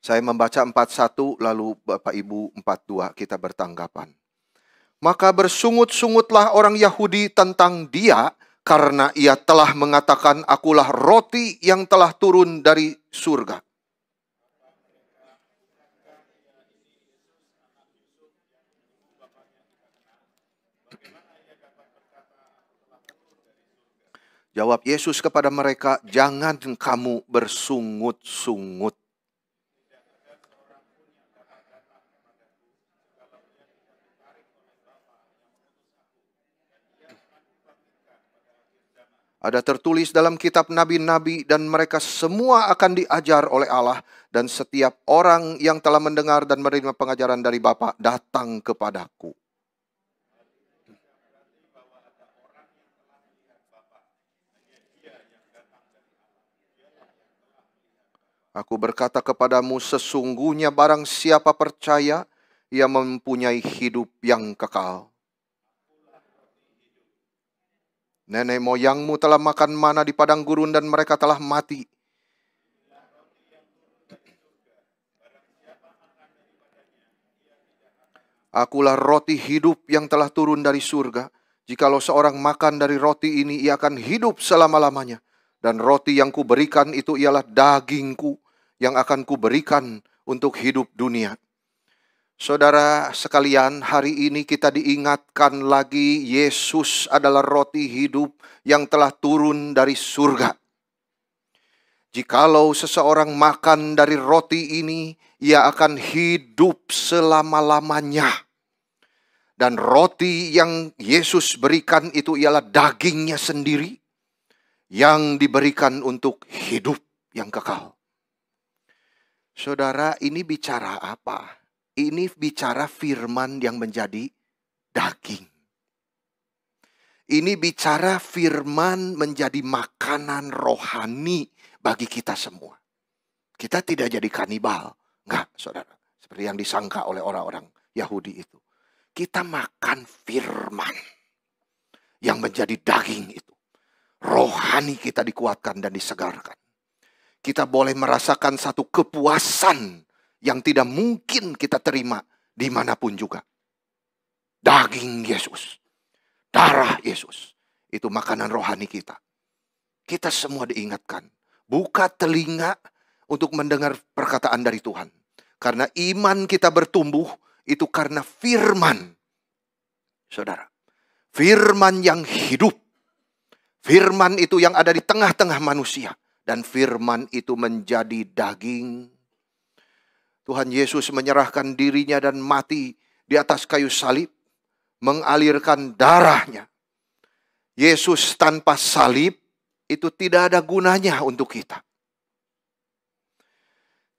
Saya membaca 41, lalu Bapak Ibu 42, kita bertanggapan. Maka bersungut-sungutlah orang Yahudi tentang dia, karena ia telah mengatakan, akulah roti yang telah turun dari surga. Jawab Yesus kepada mereka, jangan kamu bersungut-sungut. Ada tertulis dalam kitab nabi-nabi dan mereka semua akan diajar oleh Allah. Dan setiap orang yang telah mendengar dan menerima pengajaran dari Bapa datang kepadaku. Aku berkata kepadamu, sesungguhnya barang siapa percaya, ia mempunyai hidup yang kekal. Nenek moyangmu telah makan mana di padang gurun dan mereka telah mati. Akulah roti hidup yang telah turun dari surga. Jikalau seorang makan dari roti ini, ia akan hidup selama-lamanya. Dan roti yang kuberikan itu ialah dagingku yang akan kuberikan untuk hidup dunia. Saudara sekalian, hari ini kita diingatkan lagi Yesus adalah roti hidup yang telah turun dari surga. Jikalau seseorang makan dari roti ini, ia akan hidup selama-lamanya. Dan roti yang Yesus berikan itu ialah dagingnya sendiri yang diberikan untuk hidup yang kekal. Saudara, ini bicara apa? Ini bicara firman yang menjadi daging. Ini bicara firman menjadi makanan rohani bagi kita semua. Kita tidak jadi kanibal. Enggak, saudara. Seperti yang disangka oleh orang-orang Yahudi itu. Kita makan firman yang menjadi daging itu. Rohani kita dikuatkan dan disegarkan. Kita boleh merasakan satu kepuasan yang tidak mungkin kita terima dimanapun juga. Daging Yesus, darah Yesus, itu makanan rohani kita. Kita semua diingatkan, buka telinga untuk mendengar perkataan dari Tuhan. Karena iman kita bertumbuh, itu karena firman. Saudara, firman yang hidup. Firman itu yang ada di tengah-tengah manusia. Dan firman itu menjadi daging. Tuhan Yesus menyerahkan dirinya dan mati di atas kayu salib. Mengalirkan darahnya. Yesus tanpa salib itu tidak ada gunanya untuk kita.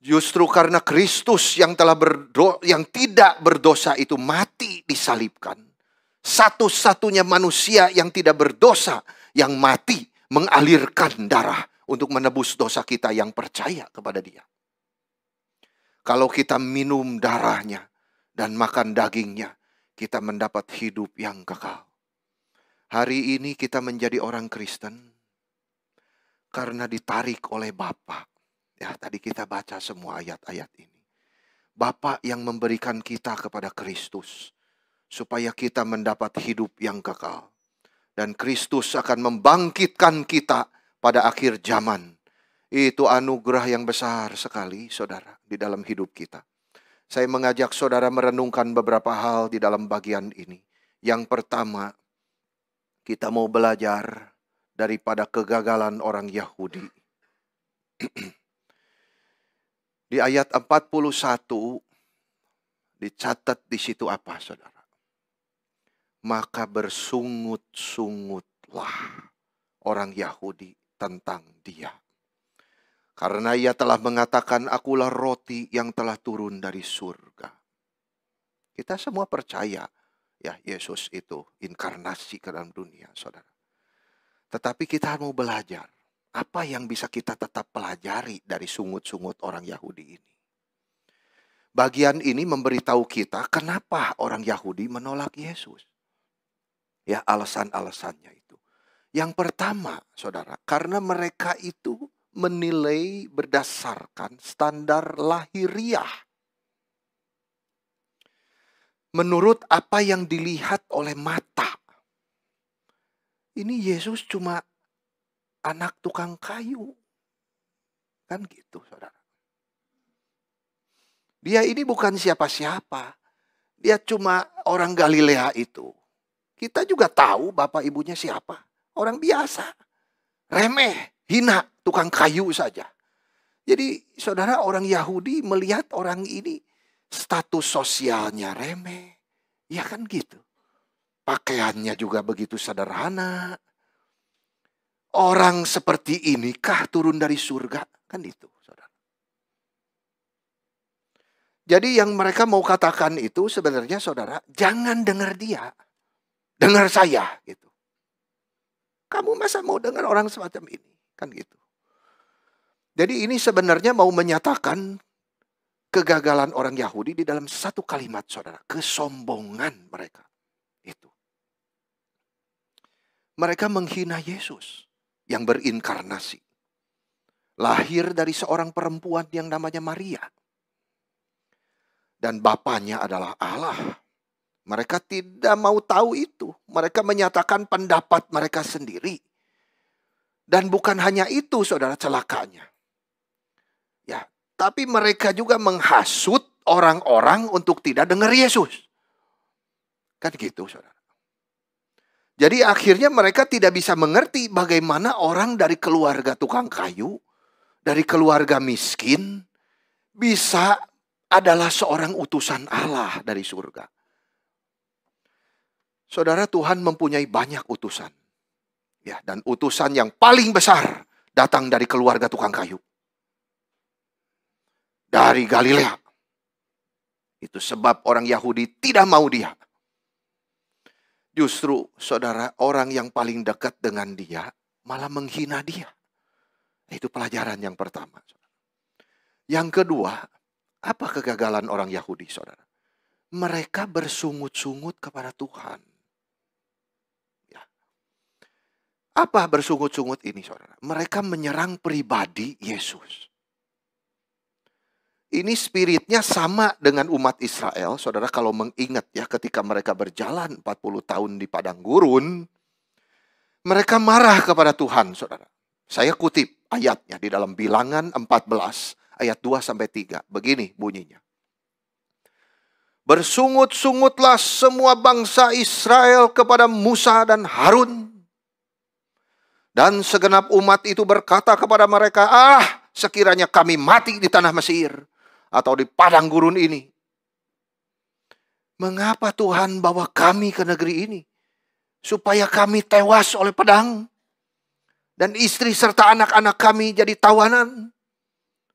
Justru karena Kristus yang tidak berdosa itu mati disalibkan. Satu-satunya manusia yang tidak berdosa yang mati mengalirkan darah untuk menebus dosa kita yang percaya kepada Dia. Kalau kita minum darahnya dan makan dagingnya, kita mendapat hidup yang kekal. Hari ini kita menjadi orang Kristen karena ditarik oleh Bapa. Ya, tadi kita baca semua ayat-ayat ini. Bapa yang memberikan kita kepada Kristus supaya kita mendapat hidup yang kekal. Dan Kristus akan membangkitkan kita pada akhir zaman. Itu anugerah yang besar sekali, saudara, di dalam hidup kita. Saya mengajak saudara merenungkan beberapa hal di dalam bagian ini. Yang pertama, kita mau belajar daripada kegagalan orang Yahudi. Di ayat 41, dicatat di situ apa, saudara? Maka bersungut-sungutlah orang Yahudi tentang dia. Karena ia telah mengatakan, akulah roti yang telah turun dari surga. Kita semua percaya, ya Yesus itu inkarnasi ke dalam dunia, saudara. Tetapi kita mau belajar, apa yang bisa kita tetap pelajari dari sungut-sungut orang Yahudi ini. Bagian ini memberitahu kita kenapa orang Yahudi menolak Yesus. Ya, alasan-alasannya itu. Yang pertama, saudara, karena mereka itu menilai berdasarkan standar lahiriah. Menurut apa yang dilihat oleh mata. Ini Yesus cuma anak tukang kayu. Kan gitu, saudara. Dia ini bukan siapa-siapa. Dia cuma orang Galilea itu. Kita juga tahu bapak ibunya siapa. Orang biasa. Remeh, hina, tukang kayu saja. Jadi saudara, orang Yahudi melihat orang ini status sosialnya remeh. Ya kan gitu. Pakaiannya juga begitu sederhana. Orang seperti inikah turun dari surga? Kan itu, saudara. Jadi yang mereka mau katakan itu sebenarnya, saudara, jangan dengar dia. Dengar saya, gitu. Kamu masa mau dengar orang semacam ini? Kan gitu. Jadi ini sebenarnya mau menyatakan kegagalan orang Yahudi di dalam satu kalimat, saudara. Kesombongan mereka. Itu. Mereka menghina Yesus yang berinkarnasi. Lahir dari seorang perempuan yang namanya Maria. Dan bapaknya adalah Allah. Mereka tidak mau tahu itu. Mereka menyatakan pendapat mereka sendiri. Dan bukan hanya itu, saudara, celakanya. Ya, tapi mereka juga menghasut orang-orang untuk tidak dengar Yesus. Kan gitu, saudara. Jadi akhirnya mereka tidak bisa mengerti bagaimana orang dari keluarga tukang kayu, dari keluarga miskin, bisa adalah seorang utusan Allah dari surga. Saudara, Tuhan mempunyai banyak utusan. Ya, dan utusan yang paling besar datang dari keluarga tukang kayu. Dari Galilea. Itu sebab orang Yahudi tidak mau dia. Justru, saudara, orang yang paling dekat dengan dia malah menghina dia. Itu pelajaran yang pertama. Yang kedua, apa kegagalan orang Yahudi, saudara? Mereka bersungut-sungut kepada Tuhan. Ya. Apa bersungut-sungut ini, saudara? Mereka menyerang pribadi Yesus. Ini spiritnya sama dengan umat Israel, saudara, kalau mengingat ya ketika mereka berjalan 40 tahun di padang gurun, mereka marah kepada Tuhan, saudara. Saya kutip ayatnya di dalam Bilangan 14 ayat 2-3. Begini bunyinya. Bersungut-sungutlah semua bangsa Israel kepada Musa dan Harun. Dan segenap umat itu berkata kepada mereka, sekiranya kami mati di tanah Mesir atau di padang gurun ini. Mengapa Tuhan bawa kami ke negeri ini? Supaya kami tewas oleh pedang. Dan istri serta anak-anak kami jadi tawanan.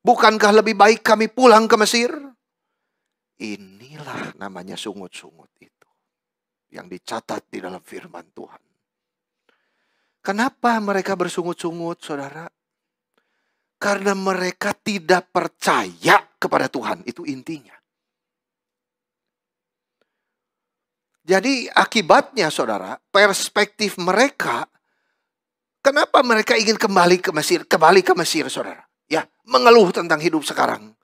Bukankah lebih baik kami pulang ke Mesir? Inilah namanya sungut-sungut itu. Yang dicatat di dalam firman Tuhan. Kenapa mereka bersungut-sungut, saudara? Karena mereka tidak percaya kepada Tuhan. Itu intinya. Jadi akibatnya, saudara, perspektif mereka, kenapa mereka ingin kembali ke Mesir? Kembali ke Mesir, saudara. Ya, mengeluh tentang hidup sekarang.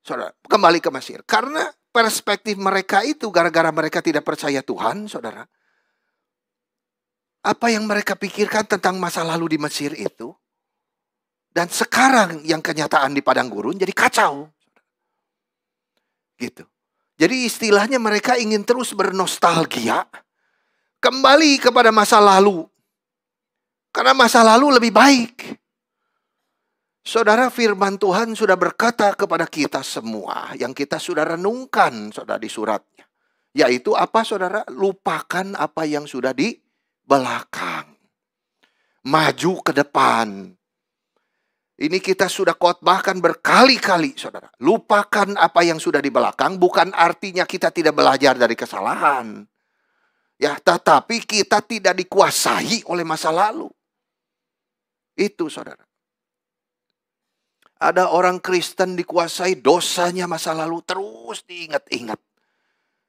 Saudara, kembali ke Mesir. Karena perspektif mereka itu, gara-gara mereka tidak percaya Tuhan, saudara. Apa yang mereka pikirkan tentang masa lalu di Mesir itu, dan sekarang yang kenyataan di padang gurun jadi kacau. Gitu. Jadi istilahnya mereka ingin terus bernostalgia. Kembali kepada masa lalu. Karena masa lalu lebih baik. Saudara, firman Tuhan sudah berkata kepada kita semua. Yang kita sudah renungkan, saudara, di suratnya. Yaitu apa, saudara? Lupakan apa yang sudah di belakang. Maju ke depan. Ini kita sudah khotbahkan berkali-kali, saudara. Lupakan apa yang sudah di belakang, bukan artinya kita tidak belajar dari kesalahan. Ya, tetapi kita tidak dikuasai oleh masa lalu. Itu, saudara. Ada orang Kristen dikuasai dosanya masa lalu, terus diingat-ingat.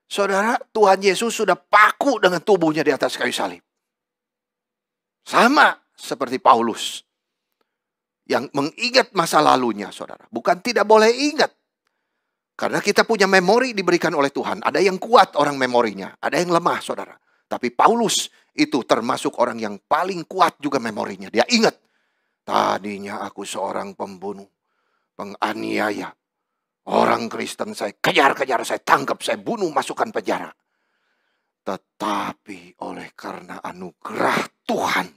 Saudara, Tuhan Yesus sudah paku dengan tubuhnya di atas kayu salib. Sama seperti Paulus. Yang mengingat masa lalunya, saudara. Bukan tidak boleh ingat. Karena kita punya memori diberikan oleh Tuhan. Ada yang kuat orang memorinya. Ada yang lemah, saudara. Tapi Paulus itu termasuk orang yang paling kuat juga memorinya. Dia ingat. Tadinya aku seorang pembunuh, penganiaya. Orang Kristen saya kejar-kejar, saya tangkap, saya bunuh, masukkan penjara. Tetapi oleh karena anugerah Tuhan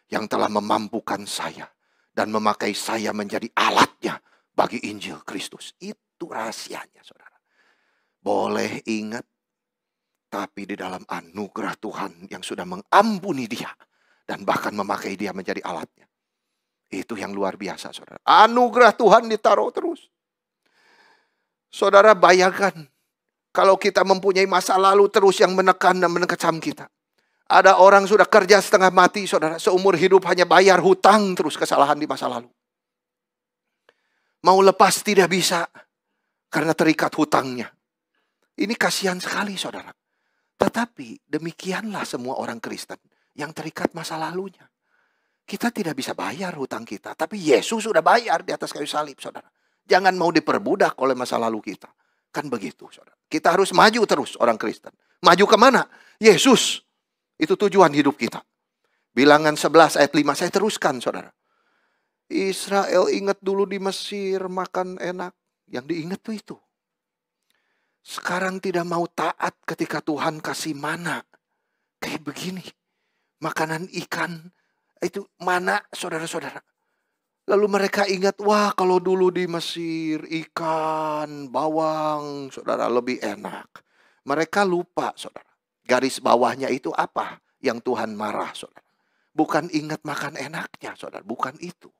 yang telah memampukan saya dan memakai saya menjadi alatnya bagi Injil Kristus. Itu rahasianya, saudara. Boleh ingat, tapi di dalam anugerah Tuhan yang sudah mengampuni dia dan bahkan memakai dia menjadi alatnya. Itu yang luar biasa, saudara. Anugerah Tuhan ditaruh terus. Saudara bayangkan, kalau kita mempunyai masa lalu terus yang menekan dan menekecam kita. Ada orang sudah kerja setengah mati, saudara. Seumur hidup hanya bayar hutang terus kesalahan di masa lalu. Mau lepas tidak bisa karena terikat hutangnya. Ini kasihan sekali, saudara. Tetapi demikianlah semua orang Kristen yang terikat masa lalunya. Kita tidak bisa bayar hutang kita. Tapi Yesus sudah bayar di atas kayu salib, saudara. Jangan mau diperbudak oleh masa lalu kita. Kan begitu, saudara. Kita harus maju terus orang Kristen. Maju kemana? Yesus. Itu tujuan hidup kita. Bilangan 11 ayat 5 saya teruskan, saudara. Israel ingat dulu di Mesir makan enak. Yang diingat tuh itu. Sekarang tidak mau taat ketika Tuhan kasih mana. Kayak begini. Makanan ikan. Itu mana, saudara-saudara. Lalu mereka ingat, wah kalau dulu di Mesir ikan, bawang, saudara, lebih enak. Mereka lupa, saudara. Garis bawahnya itu apa yang Tuhan marah, saudara. Bukan ingat makan enaknya, saudara. Bukan itu.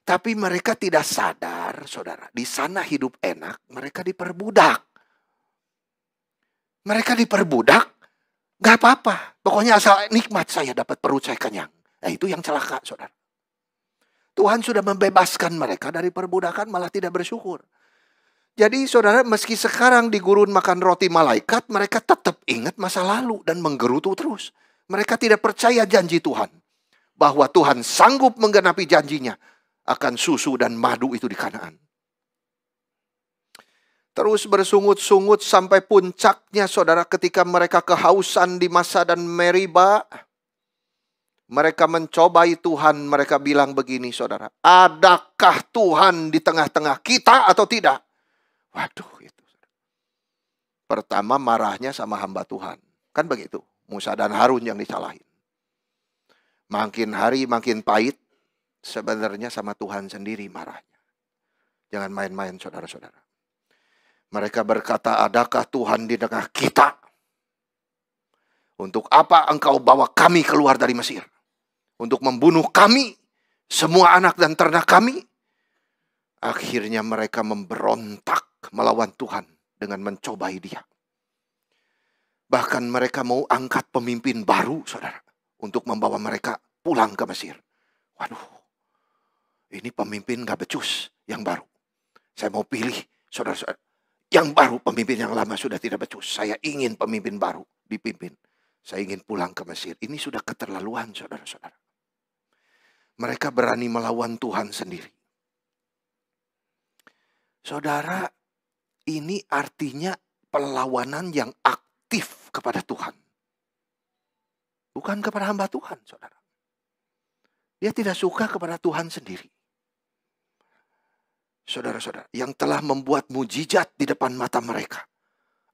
Tapi mereka tidak sadar, saudara. Di sana hidup enak, mereka diperbudak. Mereka diperbudak, gak apa-apa. Pokoknya asal nikmat saya dapat perut saya kenyang. Nah itu yang celaka, saudara. Tuhan sudah membebaskan mereka dari perbudakan, malah tidak bersyukur. Jadi saudara, meski sekarang di gurun makan roti malaikat, mereka tetap ingat masa lalu dan menggerutu terus. Mereka tidak percaya janji Tuhan. Bahwa Tuhan sanggup menggenapi janjinya akan susu dan madu itu di Kanaan. Terus bersungut-sungut sampai puncaknya, saudara, ketika mereka kehausan di masa dan Meriba. Mereka mencobai Tuhan, mereka bilang begini, saudara. Adakah Tuhan di tengah-tengah kita atau tidak? Waduh, itu. Pertama marahnya sama hamba Tuhan. Kan begitu, Musa dan Harun yang disalahin. Makin hari makin pahit, sebenarnya sama Tuhan sendiri marahnya. Jangan main-main, saudara-saudara. Mereka berkata, adakah Tuhan di tengah kita? Untuk apa engkau bawa kami keluar dari Mesir? Untuk membunuh kami, semua anak dan ternak kami. Akhirnya mereka memberontak melawan Tuhan dengan mencobai dia. Bahkan mereka mau angkat pemimpin baru, saudara. Untuk membawa mereka pulang ke Mesir. Waduh, ini pemimpin gak becus yang baru. Saya mau pilih, saudara-saudara. Yang baru, pemimpin yang lama sudah tidak becus. Saya ingin pemimpin baru dipimpin. Saya ingin pulang ke Mesir. Ini sudah keterlaluan, saudara-saudara. Mereka berani melawan Tuhan sendiri. Saudara, ini artinya perlawanan yang aktif kepada Tuhan. Bukan kepada hamba Tuhan, saudara. Dia tidak suka kepada Tuhan sendiri. Saudara-saudara, yang telah membuat mujizat di depan mata mereka.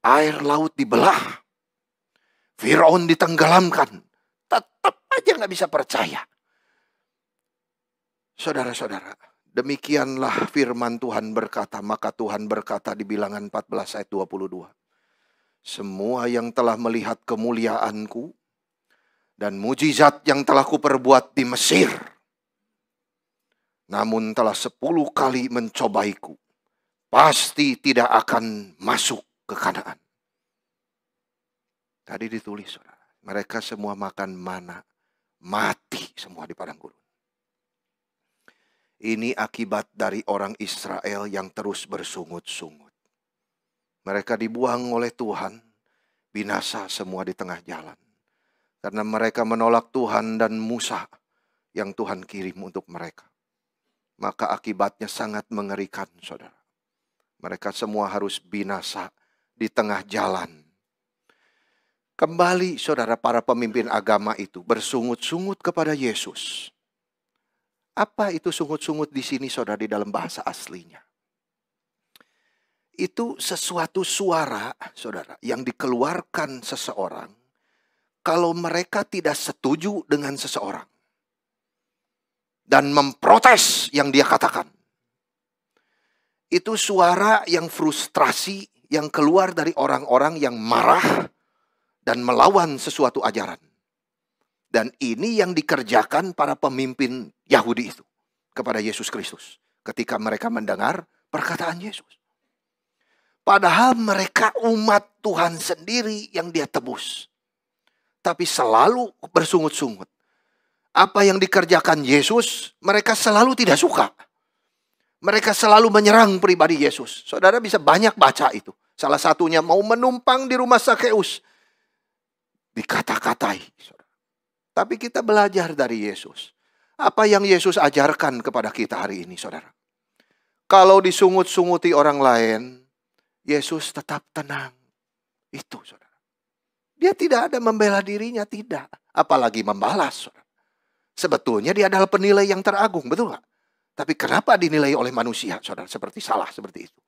Air laut dibelah. Firaun ditenggelamkan. Tetap aja gak bisa percaya. Saudara-saudara, demikianlah firman Tuhan berkata. Maka Tuhan berkata di Bilangan 14 ayat 22. Semua yang telah melihat kemuliaanku dan mujizat yang telah kuperbuat di Mesir, namun telah 10 kali mencobaiku, pasti tidak akan masuk ke Kanaan. Tadi ditulis, saudara, mereka semua makan mana, mati semua di padang gurun. Ini akibat dari orang Israel yang terus bersungut-sungut. Mereka dibuang oleh Tuhan, binasa semua di tengah jalan. Karena mereka menolak Tuhan dan Musa yang Tuhan kirim untuk mereka. maka akibatnya sangat mengerikan, saudara. Mereka semua harus binasa di tengah jalan. Kembali, saudara, para pemimpin agama itu bersungut-sungut kepada Yesus. Apa itu sungut-sungut di sini, saudara, di dalam bahasa aslinya? Itu sesuatu suara, saudara, yang dikeluarkan seseorang kalau mereka tidak setuju dengan seseorang dan memprotes yang dia katakan. Itu suara yang frustrasi yang keluar dari orang-orang yang marah dan melawan sesuatu ajaran. Dan ini yang dikerjakan para pemimpin Yahudi itu kepada Yesus Kristus ketika mereka mendengar perkataan Yesus. Padahal mereka umat Tuhan sendiri yang dia tebus. Tapi selalu bersungut-sungut. Apa yang dikerjakan Yesus, mereka selalu tidak suka. Mereka selalu menyerang pribadi Yesus. Saudara bisa banyak baca itu. Salah satunya mau menumpang di rumah Sakeus. Dikata-katai. Tapi kita belajar dari Yesus. Apa yang Yesus ajarkan kepada kita hari ini, saudara? Kalau disungut-sunguti orang lain, Yesus tetap tenang. Itu, saudara. Dia tidak ada membela dirinya, tidak. Apalagi membalas, saudara. Sebetulnya dia adalah penilai yang teragung, betul nggak? Tapi kenapa dinilai oleh manusia, saudara? Seperti salah, seperti itu.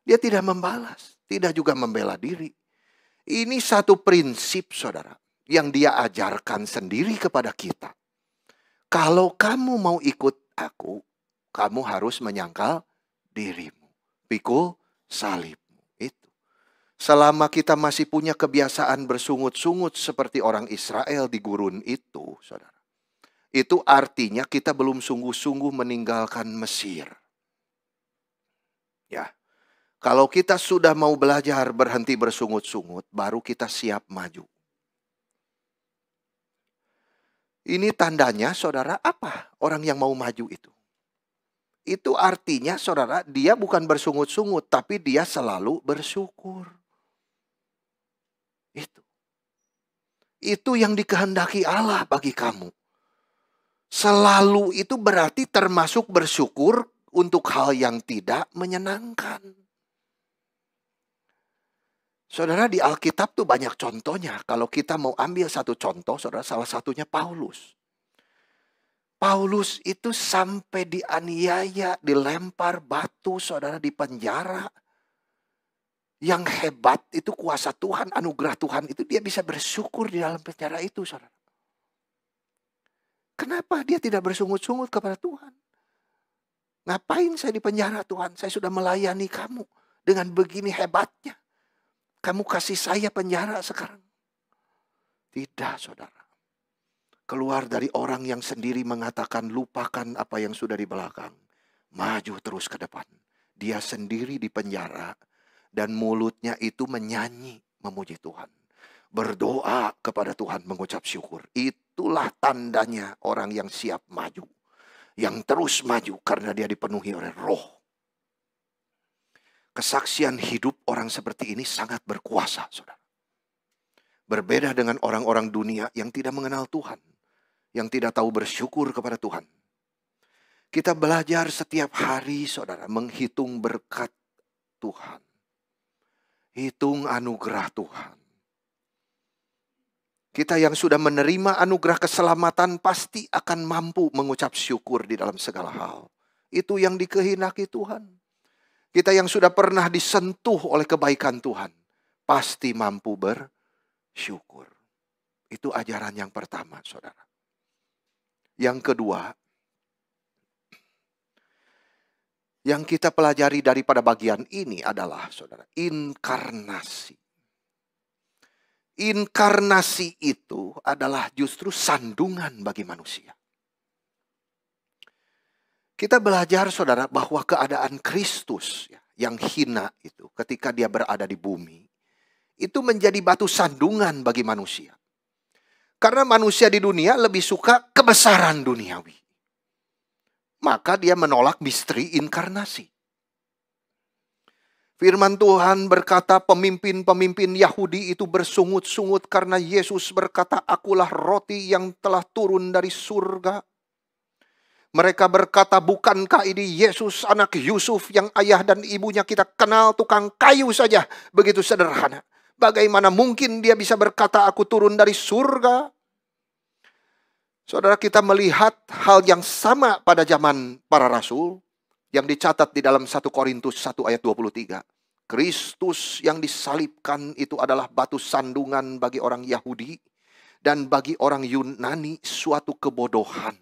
Dia tidak membalas, tidak juga membela diri. Ini satu prinsip, saudara, yang dia ajarkan sendiri kepada kita. Kalau kamu mau ikut aku, kamu harus menyangkal dirimu. Pikul salibmu. Itu. Selama kita masih punya kebiasaan bersungut-sungut seperti orang Israel di gurun itu, saudara. Itu artinya kita belum sungguh-sungguh meninggalkan Mesir. Ya. Kalau kita sudah mau belajar berhenti bersungut-sungut, baru kita siap maju. Ini tandanya, saudara, apa orang yang mau maju itu? Itu artinya, saudara, dia bukan bersungut-sungut, tapi dia selalu bersyukur. Itu yang dikehendaki Allah bagi kamu. Selalu itu berarti termasuk bersyukur untuk hal yang tidak menyenangkan. Saudara, di Alkitab tuh banyak contohnya. Kalau kita mau ambil satu contoh, saudara, salah satunya Paulus. Paulus itu sampai dianiaya, dilempar batu, saudara, di penjara. Yang hebat itu kuasa Tuhan, anugerah Tuhan itu dia bisa bersyukur di dalam penjara itu, saudara. Kenapa dia tidak bersungut-sungut kepada Tuhan? Ngapain saya di penjara, Tuhan? Saya sudah melayani kamu dengan begini hebatnya. Kamu kasih saya penjara sekarang. Tidak, saudara. Keluar dari orang yang sendiri mengatakan lupakan apa yang sudah di belakang. Maju terus ke depan. Dia sendiri di penjara. Dan mulutnya itu menyanyi memuji Tuhan. Berdoa kepada Tuhan mengucap syukur. Itulah tandanya orang yang siap maju. Yang terus maju karena dia dipenuhi oleh Roh. Kesaksian hidup orang seperti ini sangat berkuasa, saudara. Berbeda dengan orang-orang dunia yang tidak mengenal Tuhan. Yang tidak tahu bersyukur kepada Tuhan. Kita belajar setiap hari, saudara, menghitung berkat Tuhan. Hitung anugerah Tuhan. Kita yang sudah menerima anugerah keselamatan pasti akan mampu mengucap syukur di dalam segala hal. Itu yang dikehendaki Tuhan. Kita yang sudah pernah disentuh oleh kebaikan Tuhan, pasti mampu bersyukur. Itu ajaran yang pertama, saudara. Yang kedua, yang kita pelajari daripada bagian ini adalah, saudara, inkarnasi. Inkarnasi itu adalah justru sandungan bagi manusia. Kita belajar, saudara, bahwa keadaan Kristus yang hina itu ketika dia berada di bumi, itu menjadi batu sandungan bagi manusia. Karena manusia di dunia lebih suka kebesaran duniawi. Maka dia menolak misteri inkarnasi. Firman Tuhan berkata pemimpin-pemimpin Yahudi itu bersungut-sungut karena Yesus berkata, akulah roti yang telah turun dari surga. Mereka berkata, bukankah ini Yesus anak Yusuf yang ayah dan ibunya kita kenal tukang kayu saja. Begitu sederhana. Bagaimana mungkin dia bisa berkata aku turun dari surga? Saudara, kita melihat hal yang sama pada zaman para rasul yang dicatat di dalam 1 Korintus 1 ayat 23. Kristus yang disalibkan itu adalah batu sandungan bagi orang Yahudi dan bagi orang Yunani suatu kebodohan.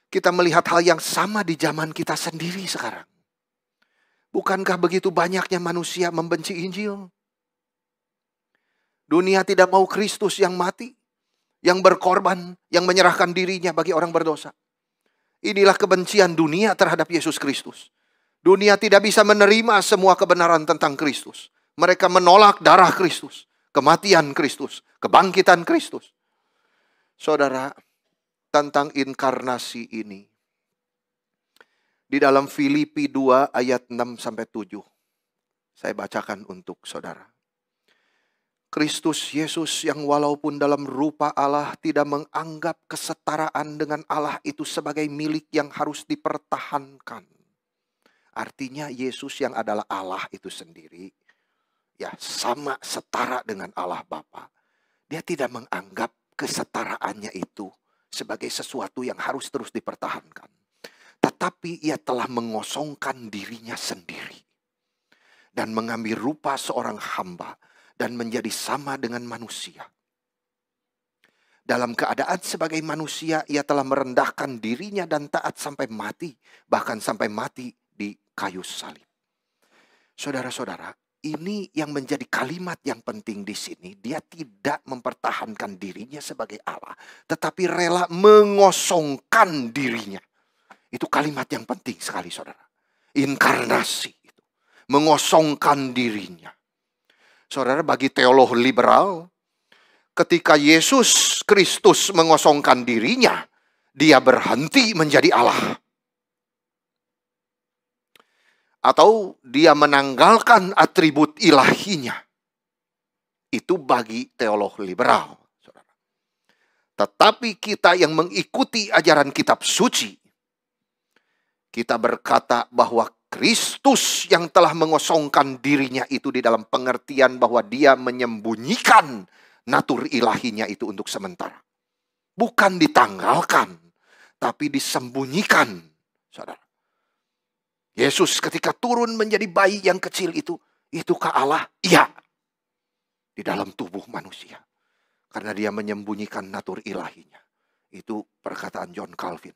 Kita melihat hal yang sama di zaman kita sendiri sekarang. Bukankah begitu banyaknya manusia membenci Injil? Dunia tidak mau Kristus yang mati, yang berkorban, yang menyerahkan dirinya bagi orang berdosa. Inilah kebencian dunia terhadap Yesus Kristus. Dunia tidak bisa menerima semua kebenaran tentang Kristus. Mereka menolak darah Kristus, kematian Kristus, kebangkitan Kristus. Saudara, tentang inkarnasi ini, di dalam Filipi 2 ayat 6-7, saya bacakan untuk saudara. Kristus Yesus yang walaupun dalam rupa Allah tidak menganggap kesetaraan dengan Allah itu sebagai milik yang harus dipertahankan. Artinya Yesus yang adalah Allah itu sendiri, ya sama setara dengan Allah Bapa. Dia tidak menganggap kesetaraannya itu sebagai sesuatu yang harus terus dipertahankan. Tetapi ia telah mengosongkan dirinya sendiri. Dan mengambil rupa seorang hamba dan menjadi sama dengan manusia. Dalam keadaan sebagai manusia, ia telah merendahkan dirinya dan taat sampai mati. Bahkan sampai mati di kayu salib. Saudara-saudara, ini yang menjadi kalimat yang penting di sini. Dia tidak mempertahankan dirinya sebagai Allah, tetapi rela mengosongkan dirinya. Itu kalimat yang penting sekali, saudara. Inkarnasi itu, mengosongkan dirinya. Saudara, bagi teolog liberal, ketika Yesus Kristus mengosongkan dirinya, dia berhenti menjadi Allah. Atau dia menanggalkan atribut ilahinya. Itu bagi teolog liberal. Saudara. Tetapi kita yang mengikuti ajaran kitab suci, kita berkata bahwa Kristus yang telah mengosongkan dirinya itu di dalam pengertian bahwa dia menyembunyikan natur ilahinya itu untuk sementara. Bukan ditanggalkan, tapi disembunyikan, saudara. Yesus ketika turun menjadi bayi yang kecil itukah Allah? Iya. Di dalam tubuh manusia. Karena dia menyembunyikan natur ilahinya. Itu perkataan John Calvin.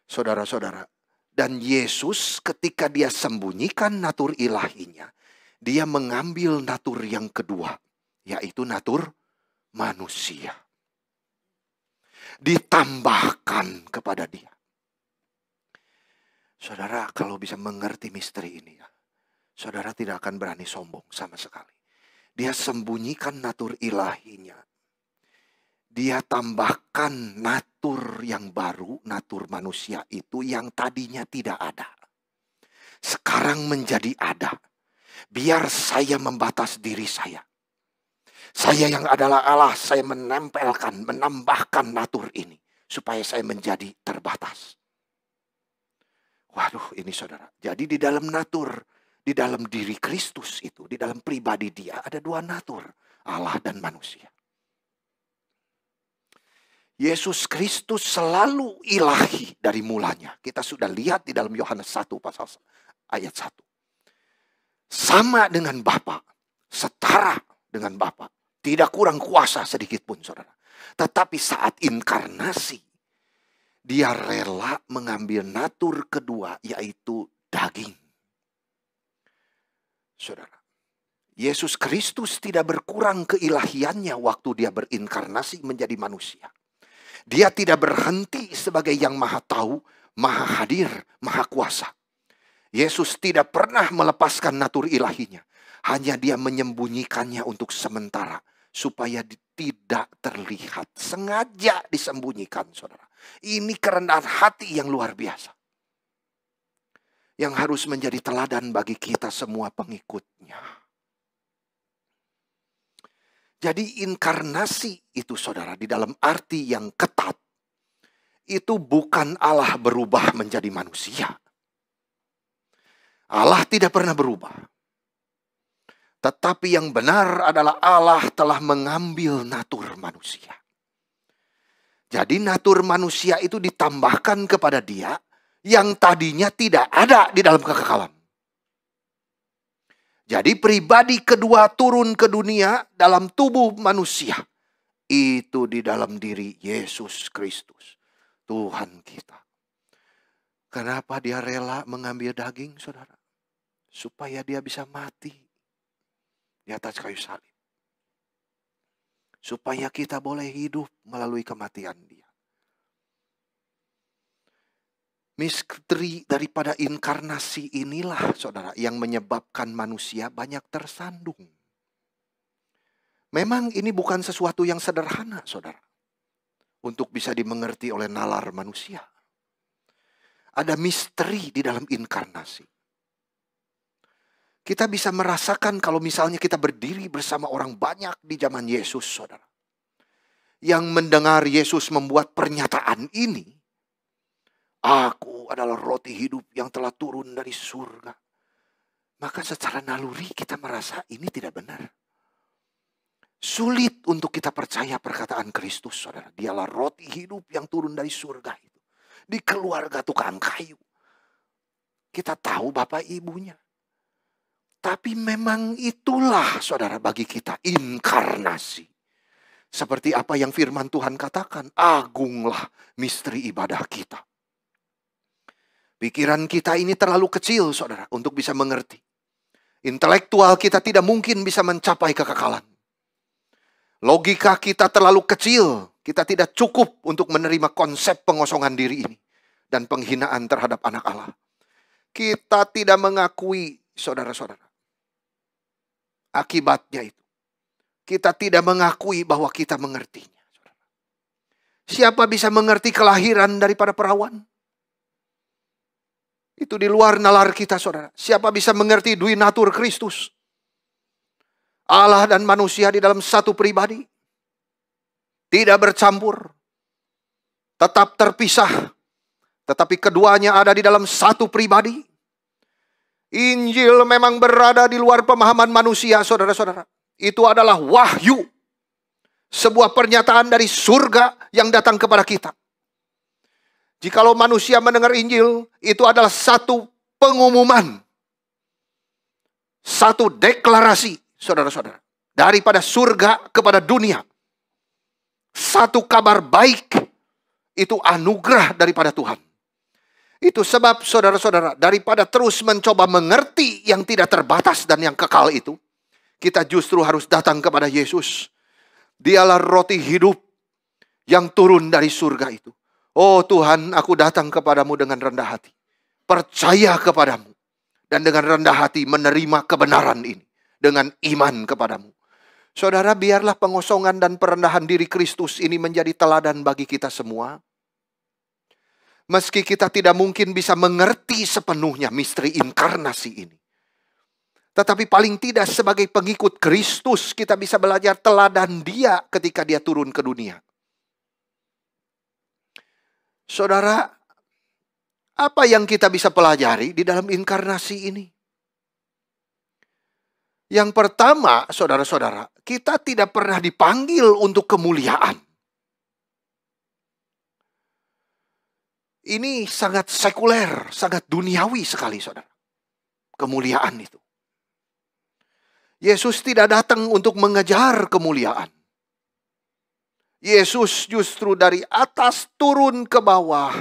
Saudara-saudara, dan Yesus ketika dia sembunyikan natur ilahinya, dia mengambil natur yang kedua, yaitu natur manusia. Ditambahkan kepada dia. Saudara, kalau bisa mengerti misteri ini, saudara tidak akan berani sombong sama sekali. Dia sembunyikan natur ilahinya. Dia tambahkan natur yang baru, natur manusia itu yang tadinya tidak ada. Sekarang menjadi ada. Biar saya membatas diri saya. Saya yang adalah Allah, saya menempelkan, menambahkan natur ini. Supaya saya menjadi terbatas. Waduh, ini saudara. Jadi di dalam natur, di dalam diri Kristus itu, di dalam pribadi dia ada dua natur, Allah dan manusia. Yesus Kristus selalu ilahi dari mulanya. Kita sudah lihat di dalam Yohanes 1 pasal ayat 1. Sama dengan Bapa, setara dengan Bapa, tidak kurang kuasa sedikit pun, saudara. Tetapi saat inkarnasi, dia rela mengambil natur kedua, yaitu daging. Saudara, Yesus Kristus tidak berkurang keilahiannya waktu dia berinkarnasi menjadi manusia. Dia tidak berhenti sebagai yang maha tahu, maha hadir, maha kuasa. Yesus tidak pernah melepaskan natur ilahinya. Hanya dia menyembunyikannya untuk sementara. Supaya tidak terlihat. Sengaja disembunyikan, saudara. Ini kerendahan hati yang luar biasa. Yang harus menjadi teladan bagi kita semua pengikutnya. Jadi inkarnasi itu, saudara, di dalam arti yang ketat. itu bukan Allah berubah menjadi manusia. Allah tidak pernah berubah. Tetapi yang benar adalah Allah telah mengambil natur manusia. Jadi natur manusia itu ditambahkan kepada dia yang tadinya tidak ada di dalam kekekalan. Jadi pribadi kedua turun ke dunia dalam tubuh manusia. Itu di dalam diri Yesus Kristus, Tuhan kita. Kenapa dia rela mengambil daging, saudara? Supaya dia bisa mati di atas kayu salib. Supaya kita boleh hidup melalui kematian dia. Misteri daripada inkarnasi inilah, saudara, yang menyebabkan manusia banyak tersandung. Memang ini bukan sesuatu yang sederhana, saudara, untuk bisa dimengerti oleh nalar manusia. Ada misteri di dalam inkarnasi. Kita bisa merasakan kalau misalnya kita berdiri bersama orang banyak di zaman Yesus, saudara. Yang mendengar Yesus membuat pernyataan ini. Aku adalah roti hidup yang telah turun dari surga. Maka secara naluri kita merasa ini tidak benar. Sulit untuk kita percaya perkataan Kristus, saudara. Dialah roti hidup yang turun dari surga itu. Di keluarga tukang kayu. Kita tahu bapak ibunya. Tapi memang itulah, saudara, bagi kita inkarnasi. Seperti apa yang firman Tuhan katakan, agunglah misteri ibadah kita. Pikiran kita ini terlalu kecil, saudara, untuk bisa mengerti. Intelektual kita tidak mungkin bisa mencapai kekekalan. Logika kita terlalu kecil, kita tidak cukup untuk menerima konsep pengosongan diri ini. Dan penghinaan terhadap anak Allah. Kita tidak mengakui, saudara-saudara. Akibatnya itu. Kita tidak mengakui bahwa kita mengertinya. Siapa bisa mengerti kelahiran daripada perawan? Itu di luar nalar kita, saudara. Siapa bisa mengerti dui natur Kristus? Allah dan manusia di dalam satu pribadi. Tidak bercampur. Tetap terpisah. Tetapi keduanya ada di dalam satu pribadi. Injil memang berada di luar pemahaman manusia, saudara-saudara. Itu adalah wahyu. Sebuah pernyataan dari surga yang datang kepada kita. Jikalau manusia mendengar Injil, itu adalah satu pengumuman. Satu deklarasi, saudara-saudara. Daripada surga kepada dunia. Satu kabar baik. Itu anugerah daripada Tuhan. Itu sebab, saudara-saudara, daripada terus mencoba mengerti yang tidak terbatas dan yang kekal itu, kita justru harus datang kepada Yesus. Dialah roti hidup yang turun dari surga itu. Oh Tuhan, aku datang kepadamu dengan rendah hati. Percaya kepadamu. Dan dengan rendah hati menerima kebenaran ini. Dengan iman kepadamu. Saudara, biarlah pengosongan dan perendahan diri Kristus ini menjadi teladan bagi kita semua. Meski kita tidak mungkin bisa mengerti sepenuhnya misteri inkarnasi ini. Tetapi paling tidak sebagai pengikut Kristus kita bisa belajar teladan dia ketika dia turun ke dunia. Saudara, apa yang kita bisa pelajari di dalam inkarnasi ini? Yang pertama, saudara-saudara, kita tidak pernah dipanggil untuk kemuliaan. Ini sangat sekuler, sangat duniawi sekali, saudara. Kemuliaan itu. Yesus tidak datang untuk mengejar kemuliaan. Yesus justru dari atas turun ke bawah.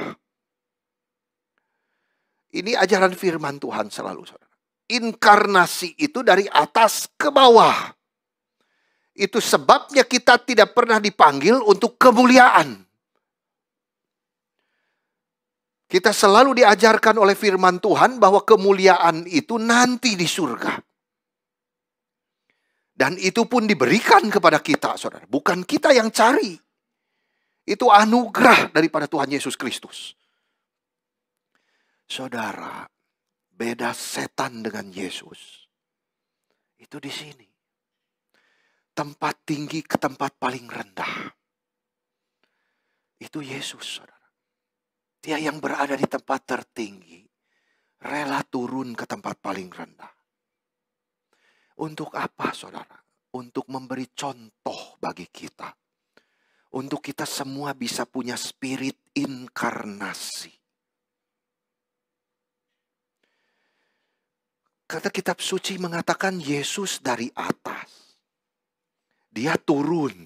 Ini ajaran firman Tuhan selalu, saudara. Inkarnasi itu dari atas ke bawah. Itu sebabnya kita tidak pernah dipanggil untuk kemuliaan. Kita selalu diajarkan oleh firman Tuhan bahwa kemuliaan itu nanti di surga. Dan itu pun diberikan kepada kita, saudara. Bukan kita yang cari. Itu anugerah daripada Tuhan Yesus Kristus. Saudara, beda setan dengan Yesus. Itu di sini. Tempat tinggi ke tempat paling rendah. Itu Yesus, saudara. Dia yang berada di tempat tertinggi, rela turun ke tempat paling rendah. Untuk apa, saudara? Untuk memberi contoh bagi kita. Untuk kita semua bisa punya spirit inkarnasi. Kata kitab suci mengatakan Yesus dari atas. Dia turun.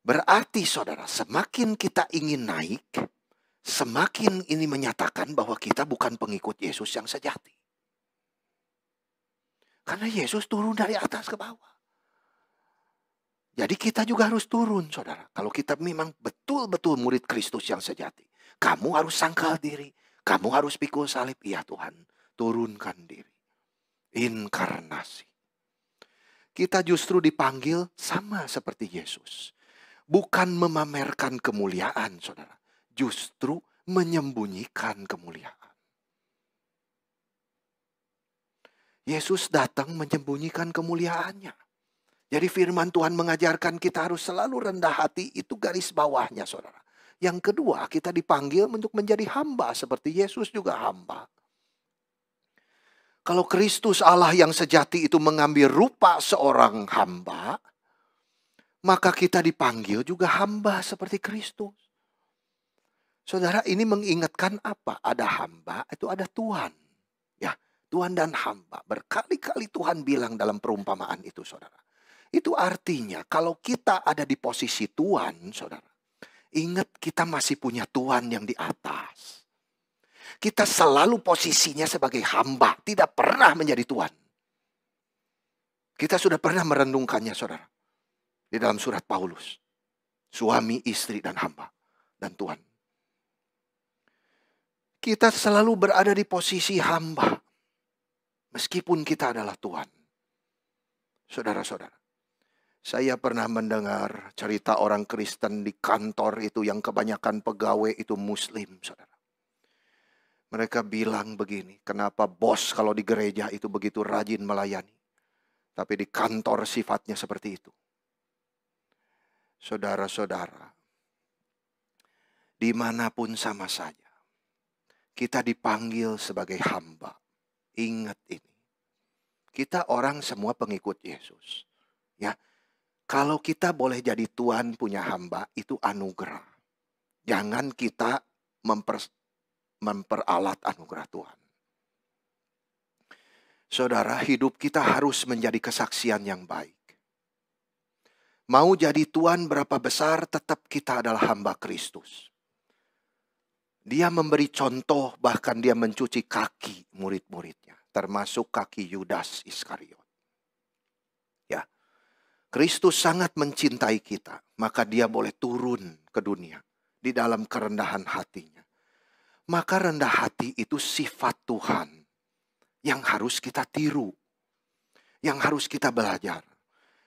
Berarti saudara, semakin kita ingin naik, semakin ini menyatakan bahwa kita bukan pengikut Yesus yang sejati. Karena Yesus turun dari atas ke bawah. Jadi kita juga harus turun, saudara. Kalau kita memang betul-betul murid Kristus yang sejati. Kamu harus sangkal diri. Kamu harus pikul salib. Iya Tuhan, turunkan diri. Inkarnasi. Kita justru dipanggil sama seperti Yesus. Bukan memamerkan kemuliaan, saudara. Justru menyembunyikan kemuliaan. Yesus datang menyembunyikan kemuliaannya. Jadi firman Tuhan mengajarkan kita harus selalu rendah hati, itu garis bawahnya, saudara. Yang kedua, kita dipanggil untuk menjadi hamba seperti Yesus juga hamba. Kalau Kristus Allah yang sejati itu mengambil rupa seorang hamba, maka kita dipanggil juga hamba seperti Kristus. Saudara, ini mengingatkan apa? Ada hamba, itu ada Tuhan. Ya, Tuhan dan hamba. Berkali-kali Tuhan bilang dalam perumpamaan itu, saudara. Itu artinya kalau kita ada di posisi Tuhan, saudara, ingat kita masih punya Tuhan yang di atas. Kita selalu posisinya sebagai hamba, tidak pernah menjadi Tuhan. Kita sudah pernah merenungkannya, saudara. Di dalam surat Paulus. Suami, istri, dan hamba. Dan Tuhan. Kita selalu berada di posisi hamba. Meskipun kita adalah Tuhan. Saudara-saudara. Saya pernah mendengar cerita orang Kristen di kantor itu yang kebanyakan pegawai itu Muslim, saudara. Mereka bilang begini, kenapa bos kalau di gereja itu begitu rajin melayani. Tapi di kantor sifatnya seperti itu. Saudara-saudara, dimanapun sama saja, kita dipanggil sebagai hamba. Ingat ini. Kita orang semua pengikut Yesus. Ya, kalau kita boleh jadi Tuhan punya hamba, itu anugerah. Jangan kita memperalat anugerah Tuhan. Saudara, hidup kita harus menjadi kesaksian yang baik. Mau jadi Tuhan berapa besar, tetap kita adalah hamba Kristus. Dia memberi contoh, bahkan dia mencuci kaki murid-muridnya. Termasuk kaki Yudas Iskariot. Ya, Kristus sangat mencintai kita. Maka dia boleh turun ke dunia. Di dalam kerendahan hatinya. Maka rendah hati itu sifat Tuhan. Yang harus kita tiru. Yang harus kita belajar.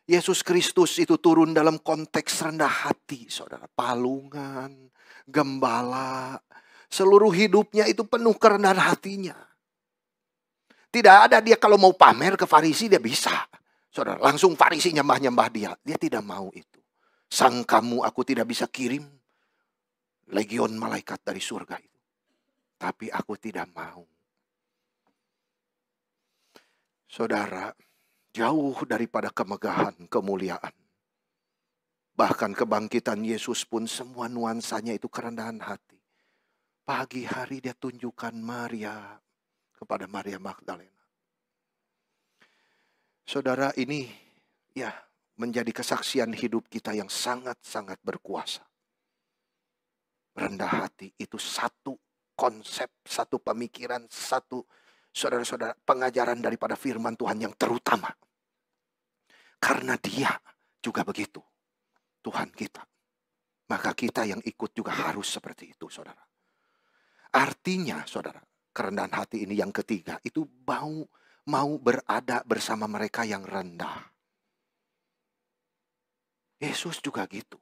Yesus Kristus itu turun dalam konteks rendah hati, saudara. Palungan, gembala, seluruh hidupnya itu penuh kerendahan hatinya. Tidak ada dia kalau mau pamer ke Farisi dia bisa. Saudara, langsung Farisi nyembah-nyembah dia. Dia tidak mau itu. Sangkamu aku tidak bisa kirim legion malaikat dari surga itu. Tapi aku tidak mau. Saudara, jauh daripada kemegahan, kemuliaan. Bahkan kebangkitan Yesus pun semua nuansanya itu kerendahan hati. Pagi hari dia tunjukkan Maria kepada Maria Magdalena. Saudara, ini ya menjadi kesaksian hidup kita yang sangat-sangat berkuasa. Rendah hati itu satu konsep, satu pemikiran, satu saudara-saudara, pengajaran daripada firman Tuhan yang terutama. Karena dia juga begitu. Tuhan kita. Maka kita yang ikut juga harus seperti itu, saudara. Artinya, saudara, kerendahan hati ini yang ketiga, itu mau berada bersama mereka yang rendah. Yesus juga gitu.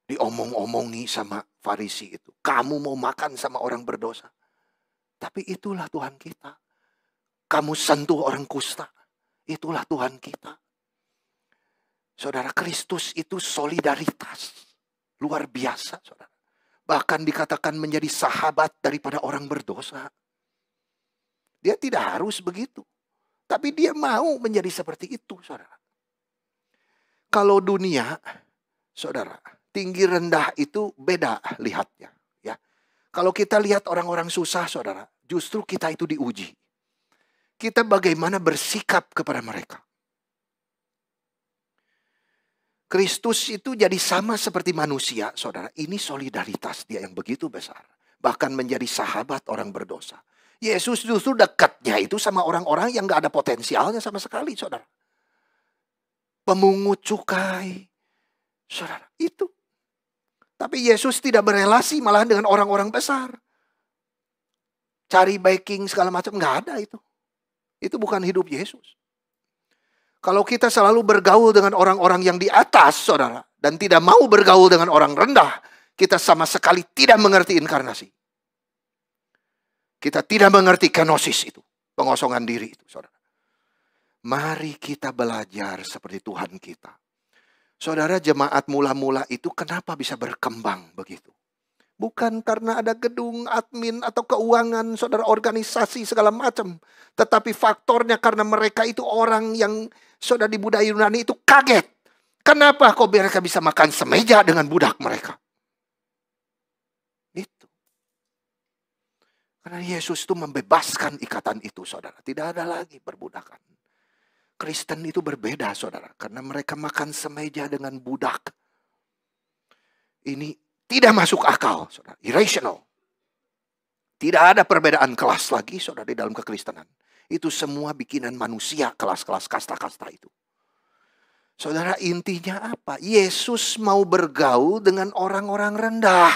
Diomong-omongi sama Farisi itu. Kamu mau makan sama orang berdosa. Tapi itulah Tuhan kita. Kamu sentuh orang kusta. Itulah Tuhan kita. Saudara, Kristus itu solidaritas. Luar biasa, saudara. Bahkan dikatakan menjadi sahabat daripada orang berdosa. Dia tidak harus begitu. Tapi dia mau menjadi seperti itu, saudara. Kalau dunia, saudara, tinggi rendah itu beda lihatnya. Ya. Kalau kita lihat orang-orang susah, saudara, justru kita itu diuji. Kita bagaimana bersikap kepada mereka. Kristus itu jadi sama seperti manusia, saudara. Ini solidaritas dia yang begitu besar. Bahkan menjadi sahabat orang berdosa. Yesus justru dekatnya itu sama orang-orang yang gak ada potensialnya sama sekali, saudara. Pemungut cukai, saudara, itu. Tapi Yesus tidak berelasi malah dengan orang-orang besar. Cari backing segala macam, gak ada itu. Itu bukan hidup Yesus. Kalau kita selalu bergaul dengan orang-orang yang di atas, saudara, dan tidak mau bergaul dengan orang rendah, kita sama sekali tidak mengerti inkarnasi. Kita tidak mengerti kenosis itu, pengosongan diri itu, saudara. Mari kita belajar seperti Tuhan kita. Saudara, jemaat mula-mula itu kenapa bisa berkembang begitu? Bukan karena ada gedung, admin, atau keuangan, saudara, organisasi, segala macam. Tetapi faktornya karena mereka itu orang yang, saudara, di budaya Yunani itu kaget. Kenapa kok mereka bisa makan semeja dengan budak mereka? Itu. Karena Yesus itu membebaskan ikatan itu, saudara. Tidak ada lagi perbudakan. Kristen itu berbeda, saudara. Karena mereka makan semeja dengan budak. Ini tidak masuk akal, saudara. Irrational. Tidak ada perbedaan kelas lagi, saudara, di dalam kekristenan. Itu semua bikinan manusia, kelas-kelas kasta-kasta itu. Saudara, intinya apa? Yesus mau bergaul dengan orang-orang rendah.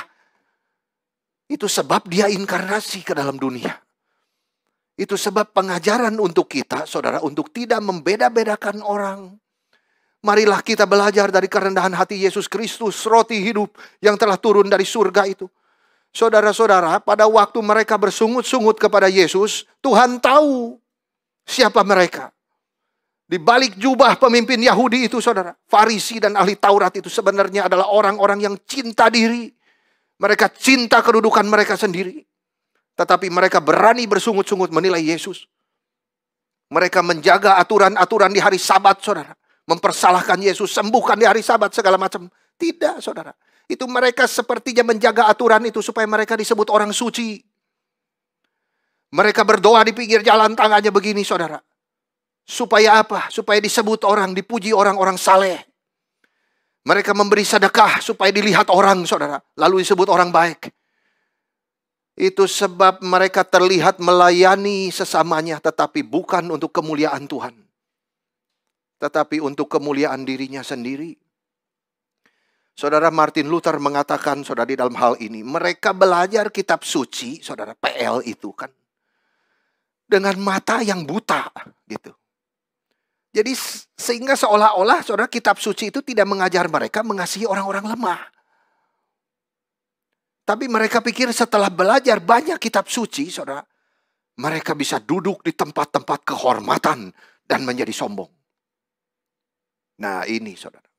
Itu sebab dia inkarnasi ke dalam dunia. Itu sebab pengajaran untuk kita, saudara, untuk tidak membeda-bedakan orang. Marilah kita belajar dari kerendahan hati Yesus Kristus, roti hidup yang telah turun dari surga itu. Saudara-saudara, pada waktu mereka bersungut-sungut kepada Yesus, Tuhan tahu siapa mereka. Di balik jubah pemimpin Yahudi itu, saudara, Farisi dan ahli Taurat itu sebenarnya adalah orang-orang yang cinta diri. Mereka cinta kedudukan mereka sendiri. Tetapi mereka berani bersungut-sungut menilai Yesus. Mereka menjaga aturan-aturan di hari Sabat, saudara. Mempersalahkan Yesus, sembuhkan di hari Sabat, segala macam. Tidak, saudara. Itu mereka sepertinya menjaga aturan itu supaya mereka disebut orang suci. Mereka berdoa di pinggir jalan, tangannya begini, saudara. Supaya apa? Supaya disebut orang, dipuji orang-orang saleh. Mereka memberi sedekah supaya dilihat orang, saudara. Lalu disebut orang baik. Itu sebab mereka terlihat melayani sesamanya, tetapi bukan untuk kemuliaan Tuhan. Tetapi untuk kemuliaan dirinya sendiri. Saudara, Martin Luther mengatakan, saudara, di dalam hal ini, mereka belajar kitab suci, saudara, PL itu kan, dengan mata yang buta, gitu. Jadi sehingga seolah-olah, saudara, kitab suci itu tidak mengajar mereka mengasihi orang-orang lemah. Tapi mereka pikir setelah belajar banyak kitab suci, saudara, mereka bisa duduk di tempat-tempat kehormatan dan menjadi sombong. Nah ini, saudara.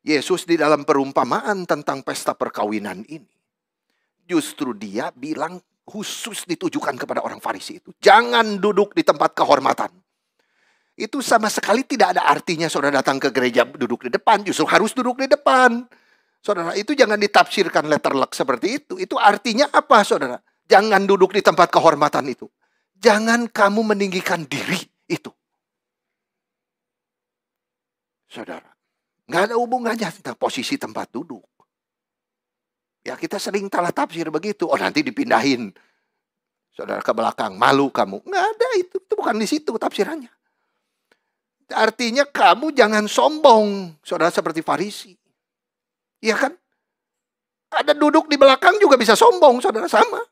Yesus di dalam perumpamaan tentang pesta perkawinan ini, justru dia bilang khusus ditujukan kepada orang Farisi itu. Jangan duduk di tempat kehormatan. Itu sama sekali tidak ada artinya saudara datang ke gereja duduk di depan. Justru harus duduk di depan. Saudara, itu jangan ditafsirkan letterlek seperti itu. Itu artinya apa, saudara? Jangan duduk di tempat kehormatan itu. Jangan kamu meninggikan diri itu. Saudara, nggak ada hubungannya tentang posisi tempat duduk. Ya kita sering salah tafsir begitu. Oh nanti dipindahin. Saudara ke belakang, malu kamu. Nggak ada itu. Itu bukan di situ tafsirannya. Artinya kamu jangan sombong, saudara, seperti Farisi. Iya kan? Ada duduk di belakang juga bisa sombong, saudara, sama.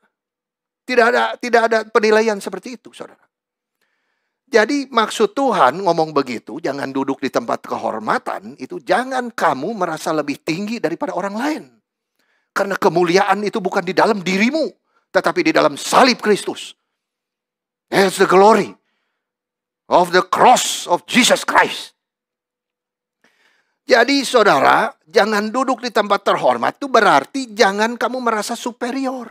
Tidak ada penilaian seperti itu, saudara. Jadi maksud Tuhan ngomong begitu, jangan duduk di tempat kehormatan, itu jangan kamu merasa lebih tinggi daripada orang lain. Karena kemuliaan itu bukan di dalam dirimu, tetapi di dalam salib Kristus. That's the glory of the cross of Jesus Christ. Jadi saudara, jangan duduk di tempat terhormat itu berarti jangan kamu merasa superior.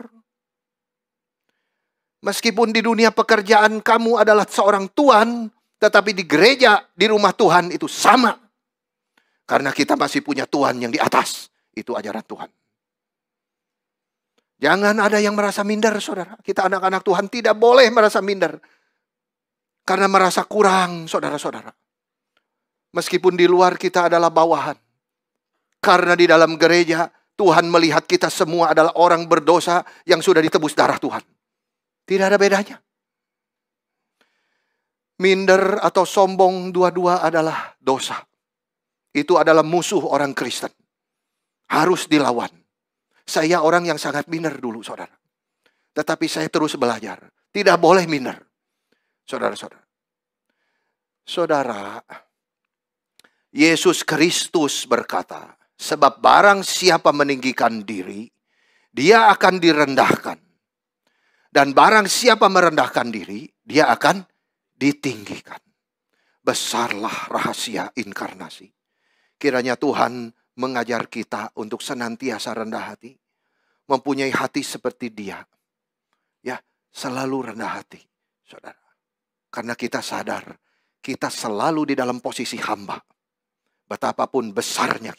Meskipun di dunia pekerjaan kamu adalah seorang tuan, tetapi di gereja, di rumah Tuhan itu sama. Karena kita masih punya Tuhan yang di atas. Itu ajaran Tuhan. Jangan ada yang merasa minder, saudara. Kita anak-anak Tuhan tidak boleh merasa minder. Karena merasa kurang, saudara-saudara. Meskipun di luar kita adalah bawahan. Karena di dalam gereja, Tuhan melihat kita semua adalah orang berdosa yang sudah ditebus darah Tuhan. Tidak ada bedanya. Minder atau sombong dua-dua adalah dosa. Itu adalah musuh orang Kristen. Harus dilawan. Saya orang yang sangat minder dulu, saudara. Tetapi saya terus belajar. Tidak boleh minder. Saudara-saudara. Saudara, Yesus Kristus berkata, sebab barang siapa meninggikan diri, dia akan direndahkan. Dan barang siapa merendahkan diri, dia akan ditinggikan. Besarlah rahasia inkarnasi. Kiranya Tuhan mengajar kita untuk senantiasa rendah hati. Mempunyai hati seperti Dia. Ya, selalu rendah hati, saudara. Karena kita sadar, kita selalu di dalam posisi hamba. Betapapun besarnya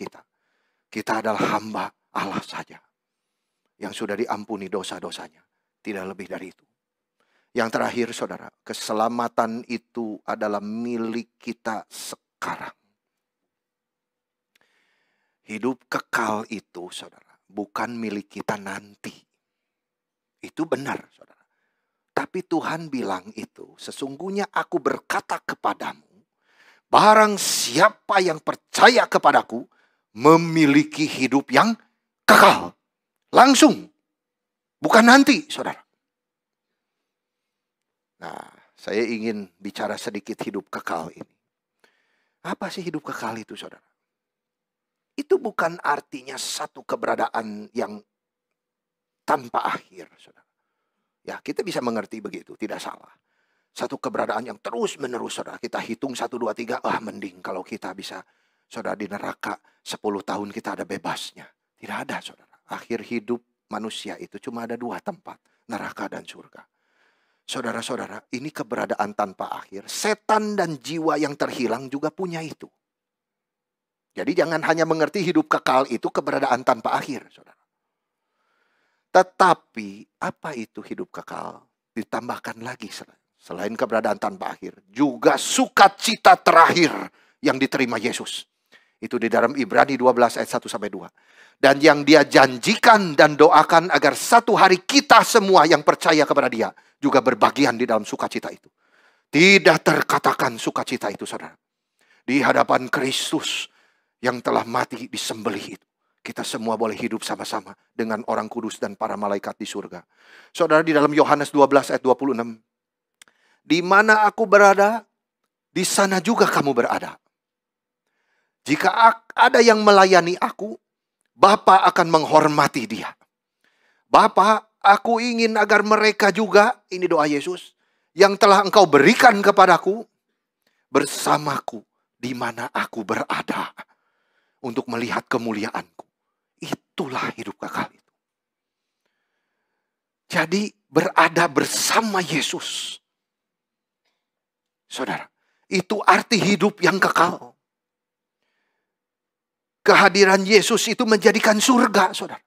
kita adalah hamba Allah saja. Yang sudah diampuni dosa-dosanya. Tidak lebih dari itu. Yang terakhir, saudara, keselamatan itu adalah milik kita sekarang. Hidup kekal itu, saudara, bukan milik kita nanti. Itu benar, saudara. Tapi Tuhan bilang itu, sesungguhnya aku berkata kepadamu, barang siapa yang percaya kepadaku, memiliki hidup yang kekal. Langsung. Bukan nanti, saudara. Nah, saya ingin bicara sedikit hidup kekal ini. Apa sih hidup kekal itu, saudara? Itu bukan artinya satu keberadaan yang tanpa akhir, saudara. Ya, kita bisa mengerti begitu, tidak salah. Satu keberadaan yang terus menerus, saudara. Kita hitung 1, 2, 3, mending kalau kita bisa, saudara, di neraka 10 tahun kita ada bebasnya. Tidak ada, saudara. Akhir hidup manusia itu cuma ada 2 tempat, neraka dan surga. Saudara-saudara, ini keberadaan tanpa akhir. Setan dan jiwa yang terhilang juga punya itu. Jadi jangan hanya mengerti hidup kekal itu keberadaan tanpa akhir, saudara. Tetapi apa itu hidup kekal? Ditambahkan lagi selain keberadaan tanpa akhir, juga sukacita terakhir yang diterima Yesus. Itu di dalam Ibrani 12 ayat 1-2. Dan yang Dia janjikan dan doakan agar satu hari kita semua yang percaya kepada Dia juga berbagian di dalam sukacita itu. Tidak terkatakan sukacita itu, saudara. Di hadapan Kristus yang telah mati disembelih itu. Kita semua boleh hidup sama-sama dengan orang kudus dan para malaikat di surga. Saudara, di dalam Yohanes 12 ayat 26. Di mana aku berada, di sana juga kamu berada. Jika ada yang melayani aku, Bapa akan menghormati dia. Bapa, aku ingin agar mereka juga, ini doa Yesus, yang telah Engkau berikan kepadaku, bersamaku di mana aku berada, untuk melihat kemuliaanku. Itulah hidup kekal itu. Jadi berada bersama Yesus. Saudara, itu arti hidup yang kekal. Kehadiran Yesus itu menjadikan surga, saudara.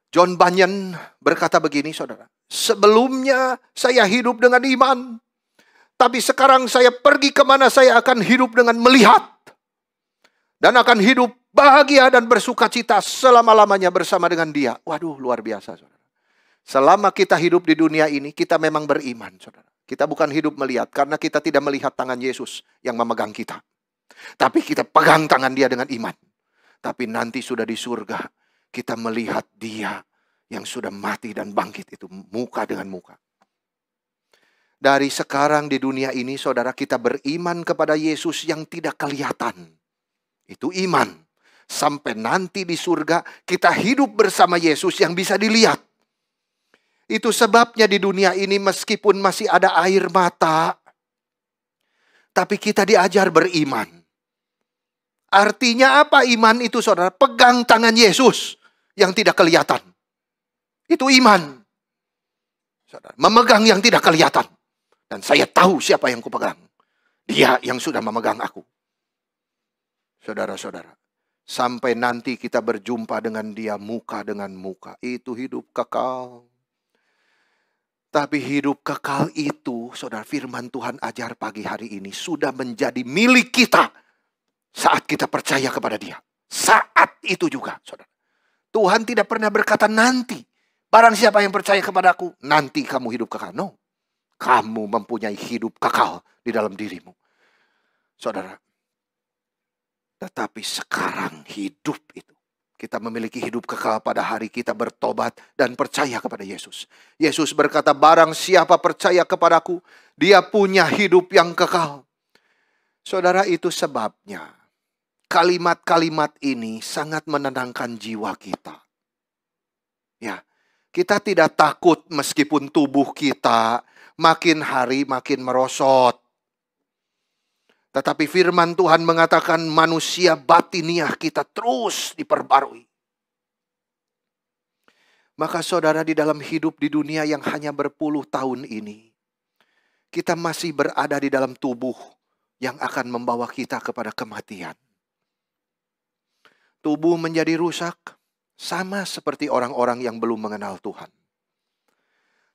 John Bunyan berkata begini, saudara. Sebelumnya saya hidup dengan iman. Tapi sekarang saya pergi kemana saya akan hidup dengan melihat. Dan akan hidup bahagia dan bersuka cita selama-lamanya bersama dengan Dia. Waduh, luar biasa, saudara. Selama kita hidup di dunia ini, kita memang beriman, saudara. Kita bukan hidup melihat, karena kita tidak melihat tangan Yesus yang memegang kita. Tapi kita pegang tangan Dia dengan iman. Tapi nanti sudah di surga, kita melihat Dia yang sudah mati dan bangkit itu muka dengan muka. Dari sekarang di dunia ini, saudara, kita beriman kepada Yesus yang tidak kelihatan. Itu iman. Sampai nanti di surga, kita hidup bersama Yesus yang bisa dilihat. Itu sebabnya di dunia ini meskipun masih ada air mata, Tapi kita diajar beriman. Artinya apa iman itu, saudara? Pegang tangan Yesus yang tidak kelihatan. Itu iman. Saudara, memegang yang tidak kelihatan. Dan saya tahu siapa yang kupegang. Dia yang sudah memegang aku. Saudara-saudara, sampai nanti kita berjumpa dengan dia muka dengan muka. Itu hidup kekal. Tapi hidup kekal itu, saudara, firman Tuhan ajar pagi hari ini sudah menjadi milik kita saat kita percaya kepada dia. Saat itu juga, saudara. Tuhan tidak pernah berkata nanti. Barang siapa yang percaya kepadaku, nanti kamu hidup kekal. No. Kamu mempunyai hidup kekal di dalam dirimu. Saudara. Tetapi sekarang hidup itu. Kita memiliki hidup kekal pada hari kita bertobat dan percaya kepada Yesus. Yesus berkata, barang siapa percaya kepadaku, dia punya hidup yang kekal. Saudara, itu sebabnya kalimat-kalimat ini sangat menenangkan jiwa kita. Ya, kita tidak takut meskipun tubuh kita makin hari makin merosot. Tetapi firman Tuhan mengatakan manusia batiniah kita terus diperbarui. Maka saudara, di dalam hidup di dunia yang hanya berpuluh tahun ini, kita masih berada di dalam tubuh yang akan membawa kita kepada kematian. Tubuh menjadi rusak, sama seperti orang-orang yang belum mengenal Tuhan.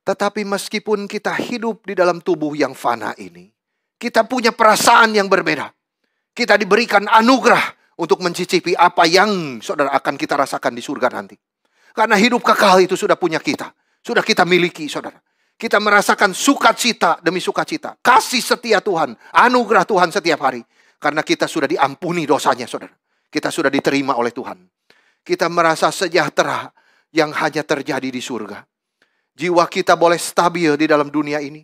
Tetapi meskipun kita hidup di dalam tubuh yang fana ini, kita punya perasaan yang berbeda. Kita diberikan anugerah untuk mencicipi apa yang saudara akan kita rasakan di surga nanti. Karena hidup kekal itu sudah punya kita. Sudah kita miliki, saudara. Kita merasakan sukacita demi sukacita. Kasih setia Tuhan, anugerah Tuhan setiap hari. Karena kita sudah diampuni dosanya, saudara. Kita sudah diterima oleh Tuhan. Kita merasa sejahtera yang hanya terjadi di surga. Jiwa kita boleh stabil di dalam dunia ini.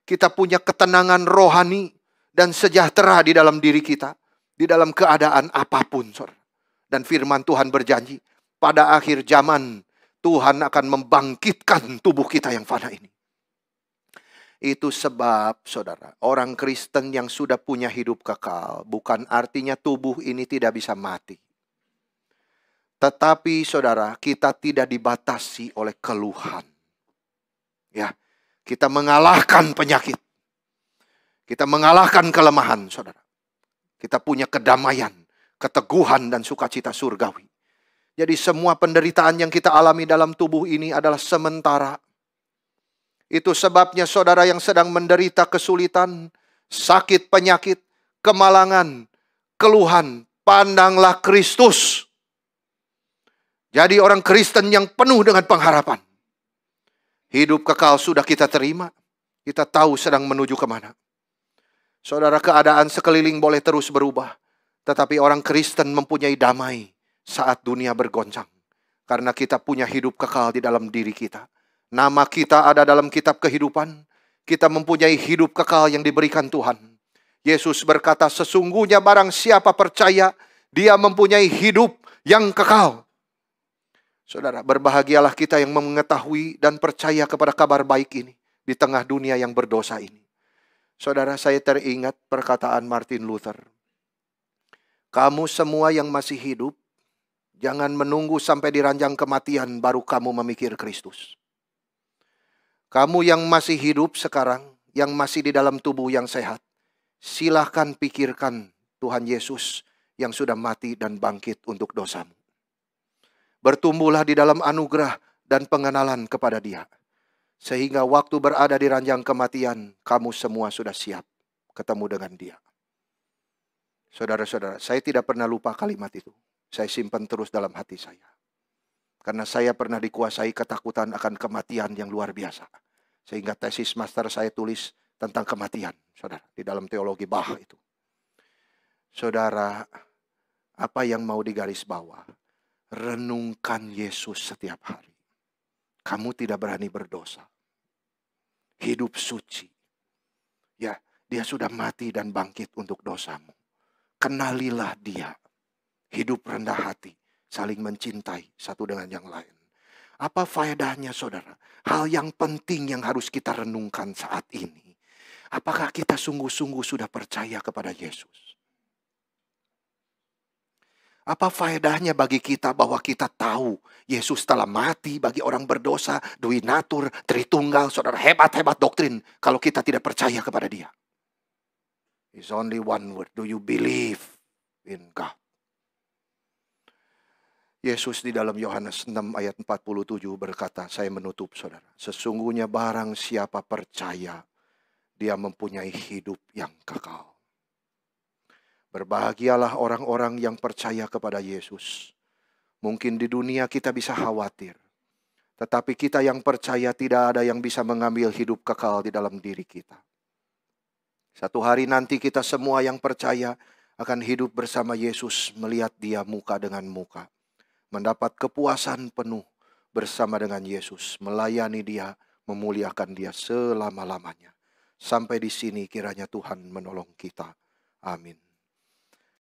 Kita punya ketenangan rohani dan sejahtera di dalam diri kita. Di dalam keadaan apapun, saudara. Dan firman Tuhan berjanji, pada akhir zaman Tuhan akan membangkitkan tubuh kita yang fana ini. Itu sebab, saudara, orang Kristen yang sudah punya hidup kekal, bukan artinya tubuh ini tidak bisa mati. Tetapi, saudara, kita tidak dibatasi oleh keluhan. Ya. Kita mengalahkan penyakit. Kita mengalahkan kelemahan, saudara. Kita punya kedamaian, keteguhan, dan sukacita surgawi. Jadi semua penderitaan yang kita alami dalam tubuh ini adalah sementara. Itu sebabnya saudara yang sedang menderita kesulitan, sakit, penyakit, kemalangan, keluhan, pandanglah Kristus. Jadi orang Kristen yang penuh dengan pengharapan. Hidup kekal sudah kita terima. Kita tahu sedang menuju kemana. Saudara, keadaan sekeliling boleh terus berubah. Tetapi orang Kristen mempunyai damai saat dunia bergoncang. Karena kita punya hidup kekal di dalam diri kita. Nama kita ada dalam kitab kehidupan. Kita mempunyai hidup kekal yang diberikan Tuhan. Yesus berkata, sesungguhnya barang siapa percaya, dia mempunyai hidup yang kekal. Saudara, berbahagialah kita yang mengetahui dan percaya kepada kabar baik ini di tengah dunia yang berdosa ini. Saudara, saya teringat perkataan Martin Luther. Kamu semua yang masih hidup, jangan menunggu sampai di ranjang kematian baru kamu memikir Kristus. Kamu yang masih hidup sekarang, yang masih di dalam tubuh yang sehat, silahkan pikirkan Tuhan Yesus yang sudah mati dan bangkit untuk dosamu. Bertumbuhlah di dalam anugerah dan pengenalan kepada Dia. Sehingga waktu berada di ranjang kematian, kamu semua sudah siap ketemu dengan Dia. Saudara-saudara, saya tidak pernah lupa kalimat itu. Saya simpan terus dalam hati saya. Karena saya pernah dikuasai ketakutan akan kematian yang luar biasa. Sehingga tesis master saya tulis tentang kematian, saudara, di dalam teologi Bach itu. Saudara, apa yang mau digaris bawah? Renungkan Yesus setiap hari. Kamu tidak berani berdosa. Hidup suci. Ya, Dia sudah mati dan bangkit untuk dosamu. Kenalilah Dia. Hidup rendah hati. Saling mencintai satu dengan yang lain. Apa faedahnya, saudara? Hal yang penting yang harus kita renungkan saat ini Apakah kita sungguh-sungguh sudah percaya kepada Yesus? Apa faedahnya bagi kita bahwa kita tahu Yesus telah mati bagi orang berdosa, Dwi Natur, Tritunggal, saudara, hebat-hebat doktrin kalau kita tidak percaya kepada Dia? It's only one word. Do you believe in God? Yesus di dalam Yohanes 6 ayat 47 berkata, saya menutup saudara. Sesungguhnya barang siapa percaya, dia mempunyai hidup yang kekal. Berbahagialah orang-orang yang percaya kepada Yesus. Mungkin di dunia kita bisa khawatir. Tetapi kita yang percaya tidak ada yang bisa mengambil hidup kekal di dalam diri kita. Satu hari nanti kita semua yang percaya akan hidup bersama Yesus, melihat Dia muka dengan muka. Mendapat kepuasan penuh bersama dengan Yesus, melayani Dia, memuliakan Dia selama-lamanya. Sampai di sini kiranya Tuhan menolong kita. Amin.